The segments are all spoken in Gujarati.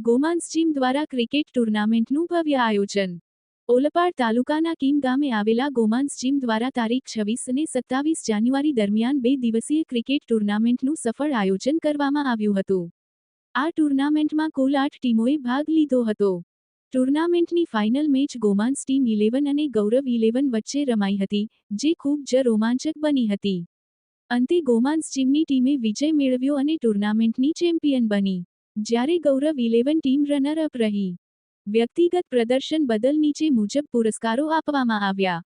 ગોમાંસ જીમ દ્વારા ક્રિકેટ ટુર્નામેન્ટનું ભવ્ય આયોજન. ઓલપાડ તાલુકાના કીમ ગામે આવેલા ગોમાંસ જીમ દ્વારા તારીખ 26 અને 27 જાન્યુઆરી દરમિયાન 2 દિવસીય ક્રિકેટ ટુર્નામેન્ટનું સફળ આયોજન કરવામાં આવ્યું હતું. આ ટુર્નામેન્ટમાં કુલ 8 ટીમોએ ભાગ લીધો હતો. ટુર્નામેન્ટની ફાઇનલ મેચ ગોમાંસ ટીમ 11 અને ગૌરવ 11 વચ્ચે રમાઈ હતી, જે ખૂબ જ રોમાંચક બની હતી. અંતે ગોમાંસ જીમની ટીમે વિજય મેળવ્યો અને ટુર્નામેન્ટની ચેમ્પિયન બની, જ્યારે ગૌરવ 11 ટીમ રનર અપ રહી. વ્યક્તિગત પ્રદર્શન બદલ નીચે મુજબ પુરસ્કારો આપવામાં આવ્યા.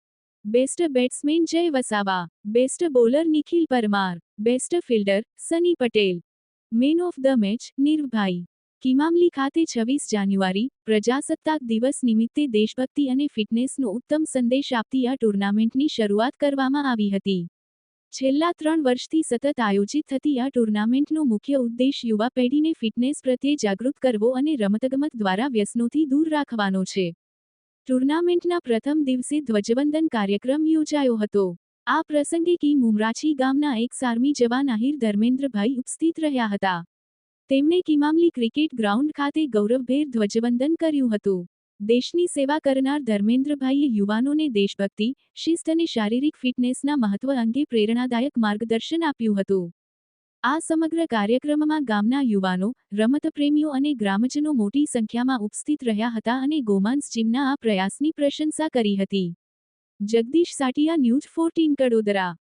Best batsman Jay Vasava, best bowler Nikhil Parmar, best fielder Sunny Patel, man of the match નિર્ભભાઈ. કિમામલી ખાતે 26 જાન્યુઆરી, પ્રજાસત્તાક દિવસ નિમિત્તે દેશભક્તિ અને ફિટનેસનો ઉત્તમ સંદેશ આપતી આ ટુર્નામેન્ટની શરૂઆત કરવામાં આવી હતી. છેલ્લા 3 વર્ષથી સતત આયોજિત થતી આ ટુર્નામેન્ટનો મુખ્ય ઉદ્દેશ યુવા પેઢીને ફિટનેસ પ્રત્યે જાગૃત કરવો અને રમતગમત દ્વારા વ્યસનોથી દૂર રાખવાનો છે. ટુર્નામેન્ટના પ્રથમ દિવસે ધ્વજવંદન કાર્યક્રમ યોજાયો હતો. આ પ્રસંગે કીમ ઉમરાછી ગામના એક્સ આર્મી જવાન આહિર ધર્મેન્દ્રભાઈ ઉપસ્થિત રહ્યા હતા. તેમણે કિમામલી ક્રિકેટ ગ્રાઉન્ડ ખાતે ગૌરવભેર ધ્વજવંદન કર્યું હતું. દેશની સેવા કરનાર ધર્મેન્દ્રભાઈએ યુવાનોને દેશભક્તિ, શિસ્ત અને શારીરિક ફિટનેસના મહત્વ અંગે પ્રેરણાદાયક માર્ગદર્શન આપ્યું હતું. આ સમગ્ર કાર્યક્રમમાં ગામના યુવાનો, રમતપ્રેમીઓ અને ગ્રામજનો મોટી સંખ્યામાં ઉપસ્થિત રહ્યા હતા અને ગોમાંસ જીમના આ પ્રયાસની પ્રશંસા કરી હતી. જગદીશ સાટિયા, ન્યૂઝ 14 કડોદરા.